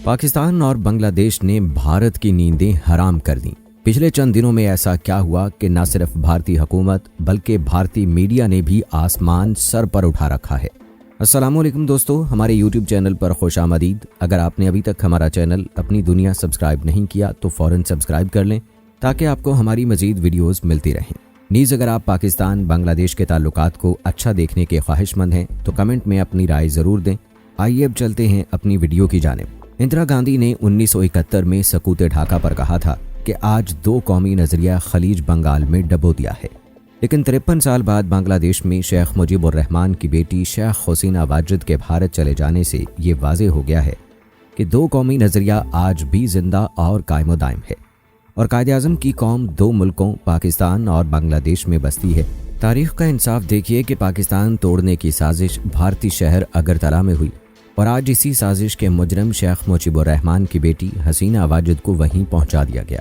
पाकिस्तान और बांग्लादेश ने भारत की नींदें हराम कर दी। पिछले चंद दिनों में ऐसा क्या हुआ कि न सिर्फ भारतीय हुकूमत बल्कि भारतीय मीडिया ने भी आसमान सर पर उठा रखा है। अस्सलामुअलैकुम दोस्तों, हमारे YouTube चैनल पर खुशामदीद। अगर आपने अभी तक हमारा चैनल अपनी दुनिया सब्सक्राइब नहीं किया तो फ़ौरन सब्सक्राइब कर लें ताकि आपको हमारी मज़ीद वीडियोस मिलती रहें। नीज़ अगर आप पाकिस्तान बांग्लादेश के ताल्लुकात को अच्छा देखने के ख्वाहिशमंद हैं तो कमेंट में अपनी राय ज़रूर दें। आइए अब चलते हैं अपनी वीडियो की जानिब। इंदिरा गांधी ने 1971 में सकूत ढाका पर कहा था कि आज दो कौमी नज़रिया खलीज बंगाल में डबो दिया है, लेकिन 53 साल बाद बांग्लादेश में शेख मुजीबुर रहमान की बेटी शेख हसीना वाजिद के भारत चले जाने से ये वाज़े हो गया है कि दो कौमी नज़रिया आज भी जिंदा और कायम दायम है और कायद-ए-आज़म की कौम दो मुल्कों पाकिस्तान और बांग्लादेश में बसती है। तारीख़ का इंसाफ देखिए कि पाकिस्तान तोड़ने की साजिश भारतीय शहर अगरतला में हुई और आज इसी साजिश के मुजरिम शेख मुजीबुर रहमान की बेटी हसीना वाजिद को वहीं पहुंचा दिया गया।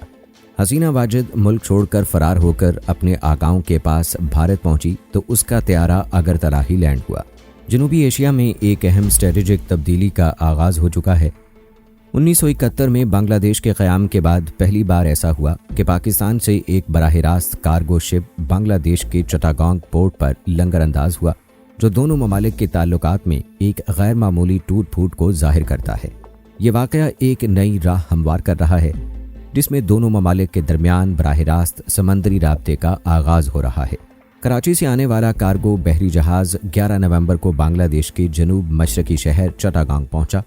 हसीना वाजिद मुल्क छोड़कर फरार होकर अपने आकाओं के पास भारत पहुंची तो उसका त्यारा अगरतला ही लैंड हुआ। जनूबी एशिया में एक अहम स्ट्रेटेजिक तब्दीली का आगाज़ हो चुका है। 1971 में बांग्लादेश के क़याम के बाद पहली बार ऐसा हुआ कि पाकिस्तान से एक बराह रास्त कार्गो शिप बांग्लादेश के चट्टागोंग पोर्ट पर लंगर अंदाज हुआ, जो दोनों ममालिक के ताल्लुकात में एक गैर मामूली टूट फूट को जाहिर करता है। ये वाक़या एक नई राह हमवार कर रहा है जिसमें दोनों ममालिक के दरमियान बराह रास्त समंदरी राब्ते का आगाज़ हो रहा है। कराची से आने वाला कार्गो बहरी जहाज़ 11 नवंबर को बांग्लादेश के जनूब मशरकी शहर चट्टागोंग पहुंचा,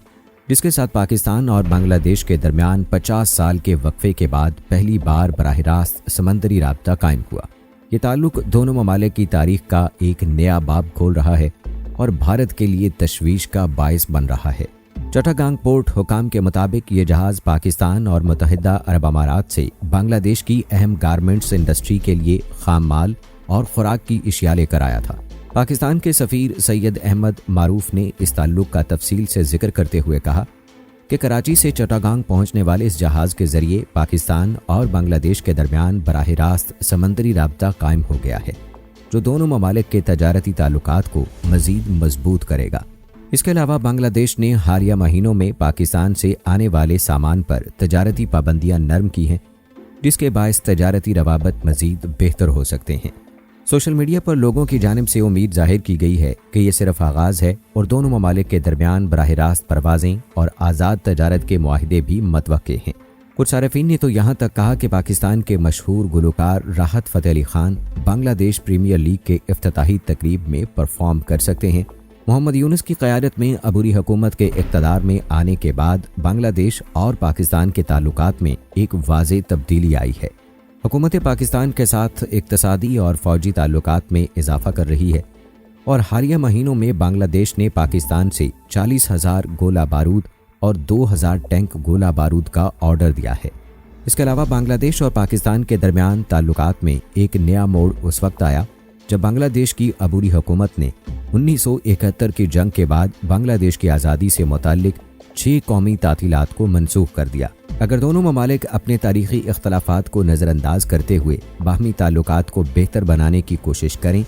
जिसके साथ पाकिस्तान और बांग्लादेश के दरमियान 50 साल के वक्फे के बाद पहली बार बराह रास्त समंदरी राब्ता कायम हुआ। ये ताल्लुक दोनों ममालिक की तारीख का एक नया बाब खोल रहा है और भारत के लिए तशवीश का बायस बन रहा है। चट्टागोंग पोर्ट हुकाम के मुताबिक ये जहाज़ पाकिस्तान और मुत्तहिदा अरब अमारात से बांग्लादेश की अहम गारमेंट्स इंडस्ट्री के लिए खाम माल और खुराक की इशिया लेकर आया था। पाकिस्तान के सफ़ीर सैयद अहमद मारूफ ने इस ताल्लुक का तफसील से जिक्र करते हुए कहा कि कराची से चट्टागोंग पहुंचने वाले इस जहाज़ के ज़रिए पाकिस्तान और बांग्लादेश के दरमियान बराह रास्त समंदरी राब्ता कायम हो गया है, जो दोनों ममालिक के तजारती ताल्लुकात को मज़ीद मजबूत करेगा। इसके अलावा बांग्लादेश ने हालिया महीनों में पाकिस्तान से आने वाले सामान पर तजारती पाबंदियां नरम की हैं, जिसके बायस तजारती रवाबत मज़ीद बेहतर हो सकते हैं। सोशल मीडिया पर लोगों की जानिब से उम्मीद जाहिर की गई है कि ये सिर्फ आगाज़ है और दोनों ममालिक के दरमियान बराह रास्त परवाज़ें और आज़ाद तजारत के मुआहिदे भी मतवक्के हैं। कुछ सारिफीन ने तो यहाँ तक कहा कि पाकिस्तान के मशहूर गुलकार राहत फ़तेह अली खान बांग्लादेश प्रीमियर लीग के इफ्तिताही तकरीब में परफॉर्म कर सकते हैं। मोहम्मद यूनुस की क़यादत में अबूरी हुकूमत के इक़्तिदार में आने के बाद बांग्लादेश और पाकिस्तान के ताल्लुकात में एक वाज़ेह तब्दीली आई है। हुकूमत पाकिस्तान के साथ इक़्तिसादी और फ़ौजी ताल्लुकात में इजाफ़ा कर रही है और हालिया महीनों में बांग्लादेश ने पाकिस्तान से 40,000 गोला बारूद और 2,000 टैंक गोला बारूद का ऑर्डर दिया है। इसके अलावा बांग्लादेश और पाकिस्तान के दरमियान ताल्लुकात में एक नया मोड़ उस वक्त आया जब बांग्लादेश की अबूरी हुकूमत ने 1971 की जंग के बाद बांग्लादेश की आज़ादी से मुताल्लिक 6 कौमी तातीलात को मनसूख कर दिया। अगर दोनों ममालिक अपने तारीख़ी इख्तलाफात को नज़रअंदाज करते हुए बाहमी ताल्लुकात को बेहतर बनाने की कोशिश करें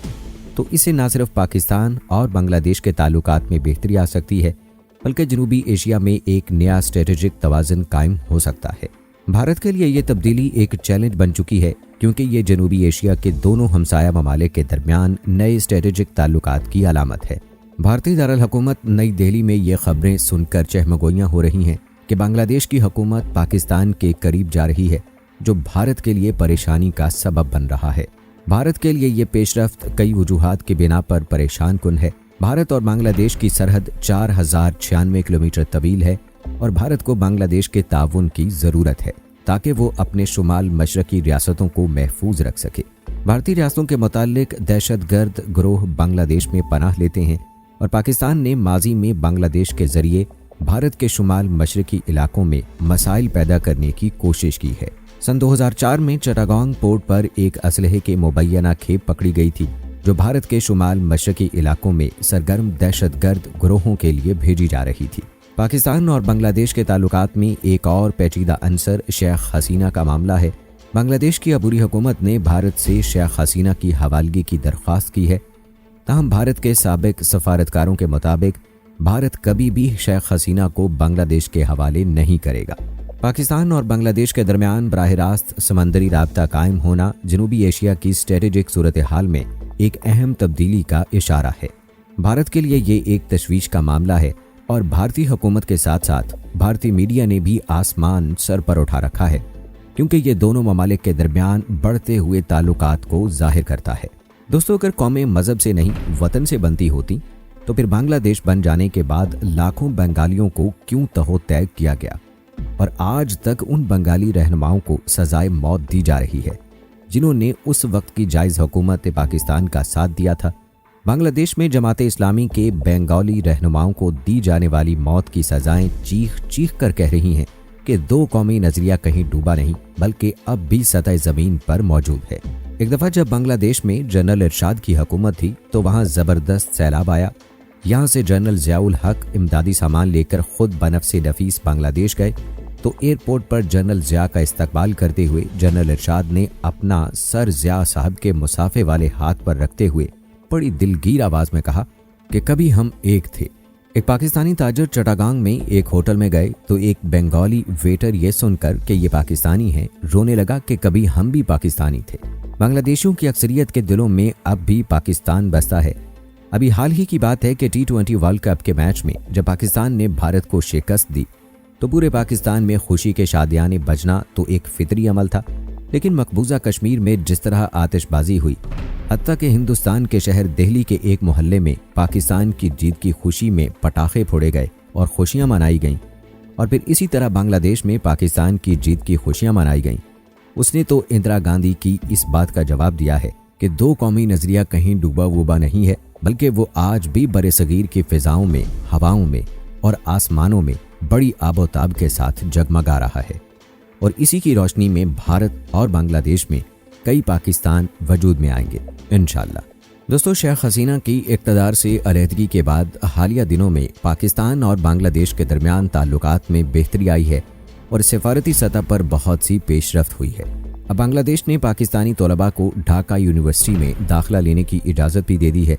तो इससे न सिर्फ पाकिस्तान और बांग्लादेश के ताल्लुकात में बेहतरी आ सकती है बल्कि जनूबी एशिया में एक नया स्ट्रेटेजिक तवाज़ुन कायम हो सकता है। भारत के लिए ये तब्दीली एक चैलेंज बन चुकी है क्योंकि ये जनूबी एशिया के दोनों हमसाया ममालिक के दरमियान नए स्ट्रेटेजिक ताल्लुकात की अलामत है। भारतीय दारुल हुकूमत नई दिल्ली में ये खबरें सुनकर चहमगोइयाँ हो रही हैं कि बांग्लादेश की हुकूमत पाकिस्तान के करीब जा रही है, जो भारत के लिए परेशानी का सबब बन रहा है। भारत के लिए ये पेशरफ्त कई वजूहात की बिना पर परेशान कुन है। भारत और बांग्लादेश की सरहद 4096 किलोमीटर तवील है और भारत को बांग्लादेश के ताउन की ज़रूरत है ताकि वो अपने शुमाल मशरकी रियासतों को महफूज रख सके। भारतीय रियासतों के मुतालिक दहशतगर्द गिरोह बांग्लादेश में पनाह लेते हैं और पाकिस्तान ने माजी में बांग्लादेश के ज़रिए भारत के शुमाल मशरकी इलाकों में मसाइल पैदा करने की कोशिश की है। सन 2004 में चट्टागोंग पोर्ट पर एक असलहे के मुबैना खेप पकड़ी गई थी जो भारत के शुमाल मशरकी इलाकों में सरगर्म दहशतगर्द गिरोहों के लिए भेजी जा रही थी। पाकिस्तान और बांग्लादेश के ताल्लुकात में एक और पेचीदा अंसर शेख हसीना का मामला है। बांग्लादेश की अबूरी हुकूमत ने भारत से शेख हसीना की हवालगी की दरख्वास्त की है। ताहम भारत के साबिक सफारतकारों के मुताबिक भारत कभी भी शेख हसीना को बांग्लादेश के हवाले नहीं करेगा। पाकिस्तान और बांग्लादेश के दरमियान बराह रास्त समंदरी राब्ता कायम होना जनूबी एशिया की स्ट्रेटेजिक सूरत हाल में एक अहम तब्दीली का इशारा है। भारत के लिए ये एक तशवीश का मामला है और भारतीय हुकूमत के साथ साथ भारतीय मीडिया ने भी आसमान सर पर उठा रखा है, क्योंकि ये दोनों ममालिक के दरमियान बढ़ते हुए ताल्लुकात को जाहिर करता है। दोस्तों, अगर कौमें मजहब से नहीं वतन से बनती होती तो फिर बांग्लादेश बन जाने के बाद लाखों बंगालियों को क्यों तहो तैग किया गया और आज तक उन बंगाली रहनुमाओं को सजाए मौत दी जा रही है जिन्होंने उस वक्त की जायज़ हुकूमत पाकिस्तान का साथ दिया था। बांग्लादेश में जमात इस्लामी के बंगाली रहनुमाओं को दी जाने वाली मौत की सजाएं चीख चीख कर कह रही हैं कि दो कौमी नजरिया कहीं डूबा नहीं बल्कि अब भी सतह ज़मीन पर मौजूद है। एक दफ़ा जब बांग्लादेश में जनरल इरशाद की हुकूमत थी तो वहाँ ज़बरदस्त सैलाब आया। यहाँ से जनरल ज़ियाउल हक इमदादी सामान लेकर खुद बनफ़से नफीस बांग्लादेश गए तो एयरपोर्ट पर जनरल ज़िया का इस्तकबाल करते हुए जनरल इरशाद ने अपना सर ज़िया साहब के मुसाफे वाले हाथ पर रखते हुए बड़ी दिलगीर आवाज़ में कहा कि कभी हम एक थे। एक पाकिस्तानी ताजर चटागांग में एक होटल में गए तो एक बंगाली वेटर ये सुनकर कि ये पाकिस्तानी है रोने लगा कि कभी हम भी पाकिस्तानी थे। बांग्लादेशियों की अक्सरियत के दिलों में अब भी पाकिस्तान बसता है। अभी हाल ही की बात है कि T20 वर्ल्ड कप के मैच में जब पाकिस्तान ने भारत को शिकस्त दी तो पूरे पाकिस्तान में खुशी के शादियाने बजना तो एक फितरी अमल था, लेकिन मकबूजा कश्मीर में जिस तरह आतिशबाजी हुई, हत्ता कि हिंदुस्तान के शहर दिल्ली के एक मोहल्ले में पाकिस्तान की जीत की खुशी में पटाखे फोड़े गए और खुशियां मनाई गईं, और फिर इसी तरह बांग्लादेश में पाकिस्तान की जीत की खुशियां मनाई गईं। उसने तो इंदिरा गांधी की इस बात का जवाब दिया है कि दो कौमी नजरिया कहीं डूबा वूबा नहीं है, बल्कि वो आज भी बरे सगीर की फिजाओं में, हवाओं में और आसमानों में बड़ी आबोताब के साथ जगमगा रहा है। और इसी की रोशनी में भारत और बांग्लादेश में कई पाकिस्तान वजूद में आएंगे इंशाअल्लाह। दोस्तों, शेख हसीना की इक़्तिदार से अलहदगी के बाद हालिया दिनों में पाकिस्तान और बांग्लादेश के दरमियान ताल्लुकात में बेहतरी आई है और सिफारती सतह पर बहुत सी पेशरफ्त हुई है। अब बांग्लादेश ने पाकिस्तानी तलबा को ढाका यूनिवर्सिटी में दाखिला लेने की इजाज़त भी दे दी है।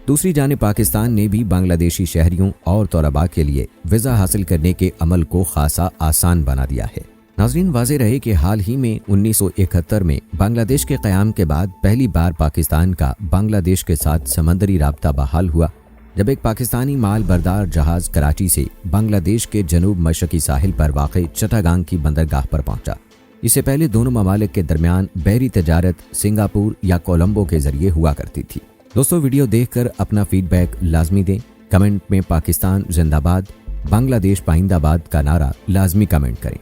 दूसरी जानिब पाकिस्तान ने भी बांग्लादेशी शहरियों और तलबा के लिए वीज़ा हासिल करने के अमल को खासा आसान बना दिया है। नाज़रीन, वाज़े रहे कि हाल ही में 1971 में बांग्लादेश के क़याम के बाद पहली बार पाकिस्तान का बांग्लादेश के साथ समंदरी राब्ता बहाल हुआ, जब एक पाकिस्तानी माल बरदार जहाज़ कराची से बांग्लादेश के जनूब मशरक़ी साहिल पर वाक़ चटागांग की बंदरगाह पर पहुंचा। इससे पहले दोनों ममालिक के दरमियान बहरी तजारत सिंगापुर या कोलंबो के जरिए हुआ करती थी। दोस्तों, वीडियो देखकर अपना फीडबैक लाजमी दें। कमेंट में पाकिस्तान जिंदाबाद, बांग्लादेश पाइंदाबाद का नारा लाजमी कमेंट करें।